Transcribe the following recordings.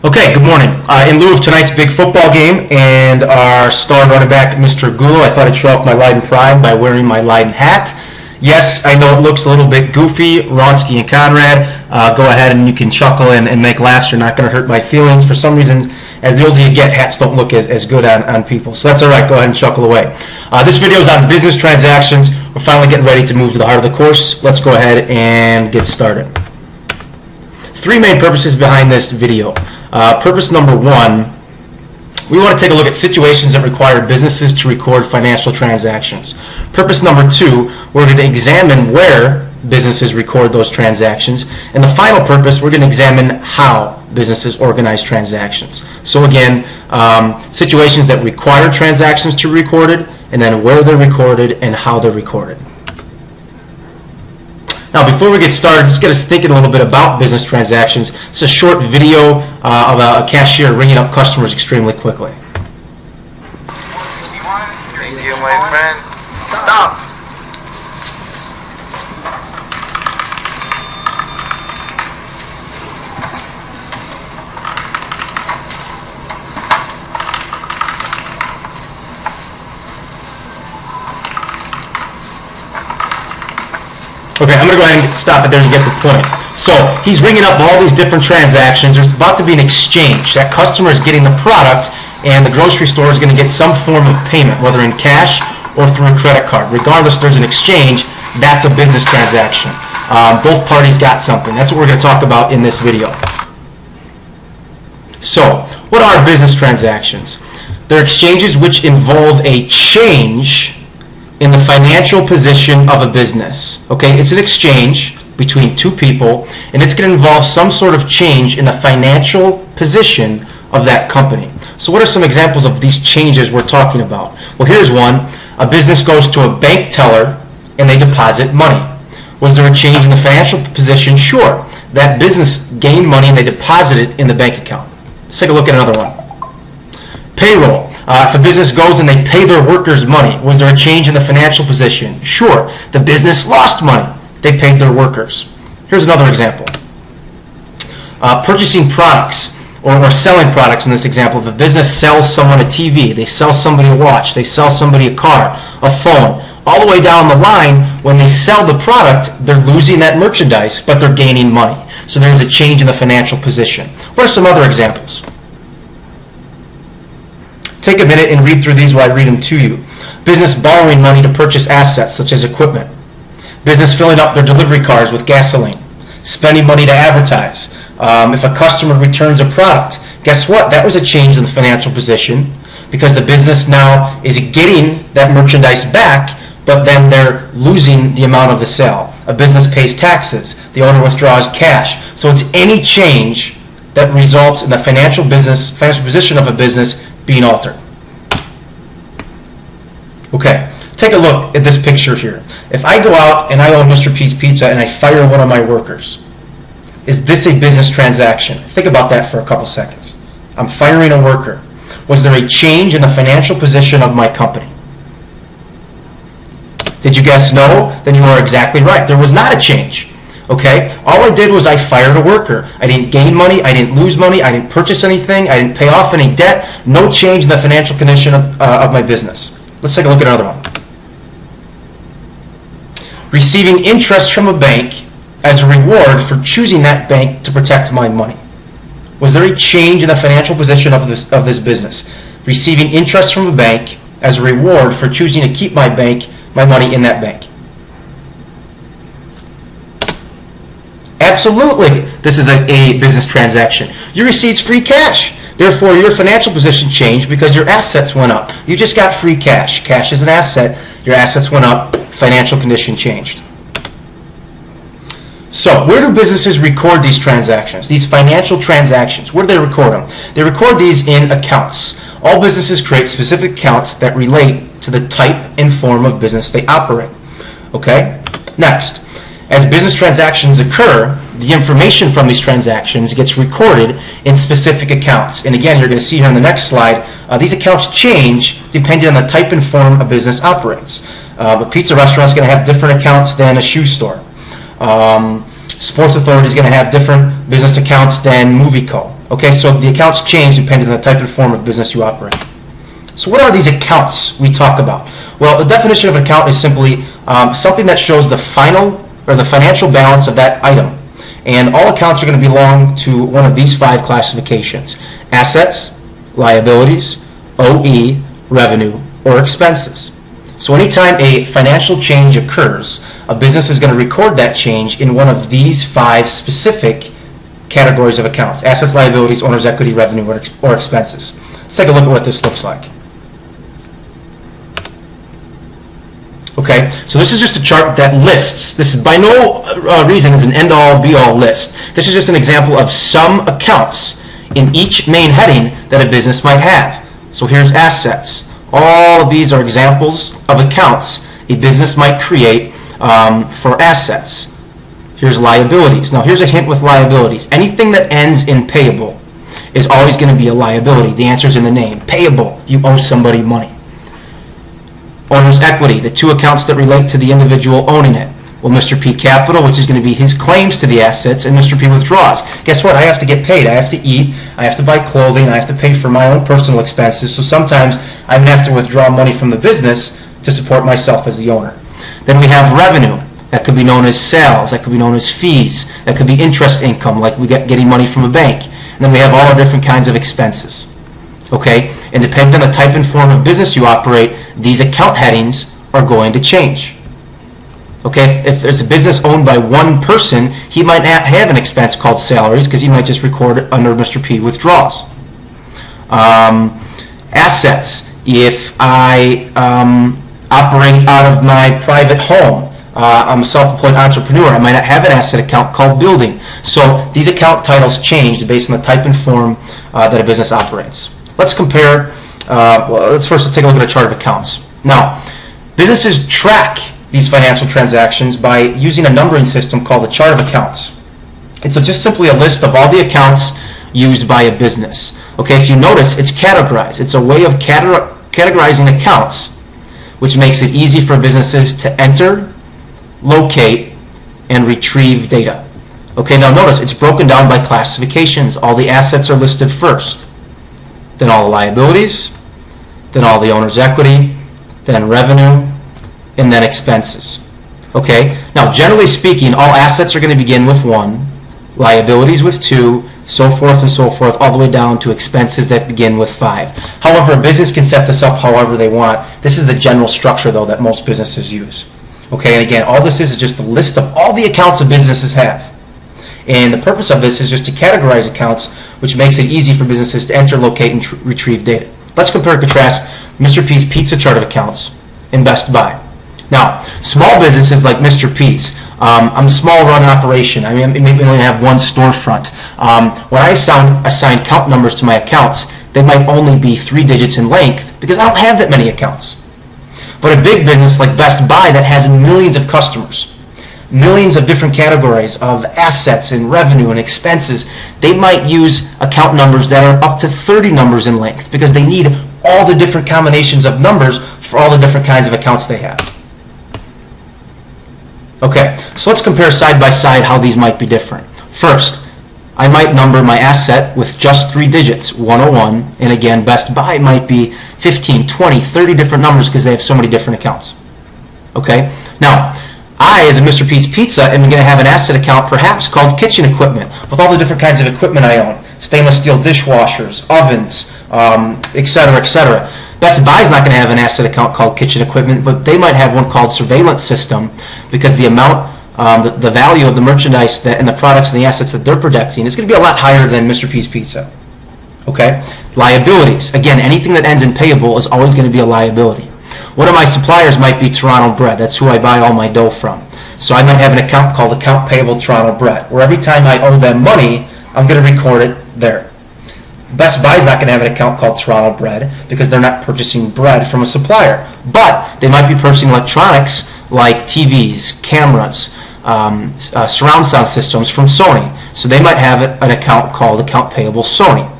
Okay, good morning. In lieu of tonight's big football game and our star running back, Mr. Gulo, I thought I'd show off my Leiden pride by wearing my Leiden hat. Yes, I know it looks a little bit goofy. Ronsky and Conrad, go ahead and you can chuckle and make laughs. You're not going to hurt my feelings. For some reason, as the older you get, hats don't look as good on people. So that's all right. Go ahead and chuckle away. This video is on business transactions. We're finally getting ready to move to the heart of the course. Let's go ahead and get started. Three main purposes behind this video. Purpose number one, we want to take a look at situations that require businesses to record financial transactions. Purpose number two, we're going to examine where businesses record those transactions. And the final purpose, we're going to examine how businesses organize transactions. So again, situations that require transactions to be recorded, and then where they're recorded and how they're recorded. Now, before we get started, just get us thinking a little bit about business transactions. It's a short video of a cashier ringing up customers extremely quickly. Thank you, my friend. Stop! Okay, I'm going to go ahead and stop it there and get the point. So he's ringing up all these different transactions. There's about to be an exchange. That customer is getting the product, and the grocery store is going to get some form of payment, whether in cash or through a credit card. Regardless, there's an exchange. That's a business transaction. Both parties got something. That's what we're going to talk about in this video. So, what are business transactions? They're exchanges which involve a change in the financial position of a business. Okay, it's an exchange between two people, and it's going to involve some sort of change in the financial position of that company. So what are some examples of these changes we're talking about? Well, here's one. A business goes to a bank teller and they deposit money. Was there a change in the financial position? Sure. That business gained money and they deposited it in the bank account. Let's take a look at another one. Payroll. If a business goes and they pay their workers money, was there a change in the financial position? Sure. The business lost money. They paid their workers. Here's another example. Purchasing products or selling products in this example. If a business sells someone a TV, they sell somebody a watch, they sell somebody a car, a phone, all the way down the line, when they sell the product, they're losing that merchandise, but they're gaining money. So there's a change in the financial position. What are some other examples? Take a minute and read through these while I read them to you. Business borrowing money to purchase assets such as equipment. Business filling up their delivery cars with gasoline. Spending money to advertise. If a customer returns a product, guess what? That was a change in the financial position because the business now is getting that merchandise back, but then they're losing the amount of the sale. A business pays taxes. The owner withdraws cash. So it's any change that results in the financial position of a business being altered. Okay, take a look at this picture here. If I go out and I own Mr. P's Pizza and I fire one of my workers, is this a business transaction? Think about that for a couple seconds. I'm firing a worker. Was there a change in the financial position of my company? Did you guess no? Then you are exactly right. There was not a change. Okay? All I did was I fired a worker. I didn't gain money. I didn't lose money. I didn't purchase anything. I didn't pay off any debt. No change in the financial condition of my business. Let's take a look at another one. Receiving interest from a bank as a reward for choosing that bank to protect my money. Was there a change in the financial position of this business? Receiving interest from a bank as a reward for choosing to keep my money in that bank. Absolutely, this is a business transaction. You received free cash. Therefore, your financial position changed because your assets went up. You just got free cash. Cash is an asset. Your assets went up. Financial condition changed. So, where do businesses record these transactions, these financial transactions? Where do they record them? They record these in accounts. All businesses create specific accounts that relate to the type and form of business they operate. Okay? Next. As business transactions occur, the information from these transactions gets recorded in specific accounts. And again, you're going to see here on the next slide, these accounts change depending on the type and form a business operates. A pizza restaurant is going to have different accounts than a shoe store. Sports Authority is going to have different business accounts than Movie Co. Okay, so the accounts change depending on the type and form of business you operate. So what are these accounts we talk about? Well, the definition of an account is simply something that shows the final or the financial balance of that item. And all accounts are going to belong to one of these 5 classifications: assets, liabilities, OE, revenue, or expenses. So anytime a financial change occurs, a business is going to record that change in one of these 5 specific categories of accounts: assets, liabilities, owner's equity, revenue, or expenses. Let's take a look at what this looks like. Okay, so this is just a chart that lists. This is by no reason is an end-all, be-all list. This is just an example of some accounts in each main heading that a business might have. So here's assets. All of these are examples of accounts a business might create for assets. Here's liabilities. Now here's a hint with liabilities. Anything that ends in payable is always going to be a liability. The answer is in the name. Payable. You owe somebody money. Owner's equity, the 2 accounts that relate to the individual owning it. Well, Mr. P capital, which is going to be his claims to the assets, and Mr. P withdraws. Guess what? I have to get paid. I have to eat. I have to buy clothing. I have to pay for my own personal expenses. So sometimes I'm going to have to withdraw money from the business to support myself as the owner. Then we have revenue. That could be known as sales. That could be known as fees. That could be interest income, like we get getting money from a bank. And then we have all our different kinds of expenses. Okay? And depending on the type and form of business you operate, these account headings are going to change. Okay? If there's a business owned by one person, he might not have an expense called salaries because he might just record it under Mr. P withdrawals. Assets. If I operate out of my private home, I'm a self-employed entrepreneur, I might not have an asset account called building. So these account titles change based on the type and form that a business operates. Let's compare, well, let's first take a look at a chart of accounts. Now, businesses track these financial transactions by using a numbering system called a chart of accounts. It's just simply a list of all the accounts used by a business. Okay, if you notice, it's categorized. It's a way of categorizing accounts, which makes it easy for businesses to enter, locate, and retrieve data. Okay, now notice it's broken down by classifications. All the assets are listed first, then all the liabilities, then all the owner's equity, then revenue, and then expenses. Okay, now generally speaking, all assets are going to begin with 1, liabilities with 2, so forth and so forth, all the way down to expenses that begin with 5. However, a business can set this up however they want. This is the general structure, though, that most businesses use. Okay, and again, all this is just a list of all the accounts that businesses have. And the purpose of this is just to categorize accounts, which makes it easy for businesses to enter, locate, and retrieve data. Let's compare and contrast Mr. P's pizza chart of accounts and Best Buy. Now, small businesses like Mr. P's, I'm a small run operation. I mean, maybe only have 1 storefront. When I assign count numbers to my accounts, they might only be 3 digits in length because I don't have that many accounts. But a big business like Best Buy that has millions of customers, millions of different categories of assets and revenue and expenses, they might use account numbers that are up to 30 numbers in length because they need all the different combinations of numbers for all the different kinds of accounts they have. Okay, so let's compare side by side how these might be different. First, I might number my asset with just 3 digits, 101, and again, Best Buy might be 15, 20, 30 different numbers because they have so many different accounts. Okay, now, I, as a Mr. P's Pizza, am going to have an asset account perhaps called kitchen equipment with all the different kinds of equipment I own. Stainless steel dishwashers, ovens, etc., etc. Best Buy is not going to have an asset account called kitchen equipment, but they might have one called surveillance system because the amount, the value of the merchandise and the products and the assets that they're protecting is going to be a lot higher than Mr. P's Pizza. Okay? Liabilities. Again, anything that ends in payable is always going to be a liability. One of my suppliers might be Toronto Bread. That's who I buy all my dough from. So I might have an account called Account Payable Toronto Bread, where every time I owe them money, I'm going to record it there. Best Buy is not going to have an account called Toronto Bread because they're not purchasing bread from a supplier. But they might be purchasing electronics like TVs, cameras, surround sound systems from Sony. So they might have an account called Account Payable Sony.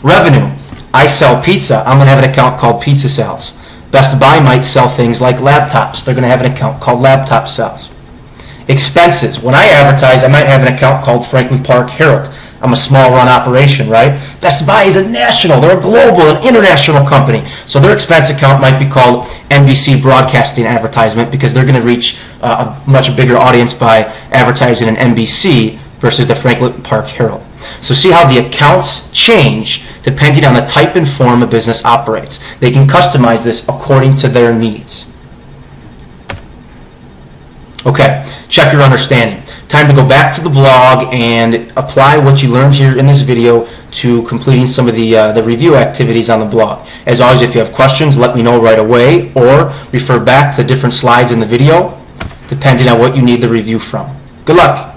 Revenue. I sell pizza. I'm going to have an account called Pizza Sales. Best Buy might sell things like laptops. They're going to have an account called Laptop Sales. Expenses. When I advertise, I might have an account called Franklin Park Herald. I'm a small run operation, right? Best Buy is a national, they're a global, an international company. So their expense account might be called NBC Broadcasting Advertisement because they're going to reach a much bigger audience by advertising in NBC versus the Franklin Park Herald. So see how the accounts change depending on the type and form a business operates. They can customize this according to their needs. Okay, check your understanding. Time to go back to the blog and apply what you learned here in this video to completing some of the review activities on the blog. As always, if you have questions, let me know right away or refer back to different slides in the video depending on what you need the review from. Good luck!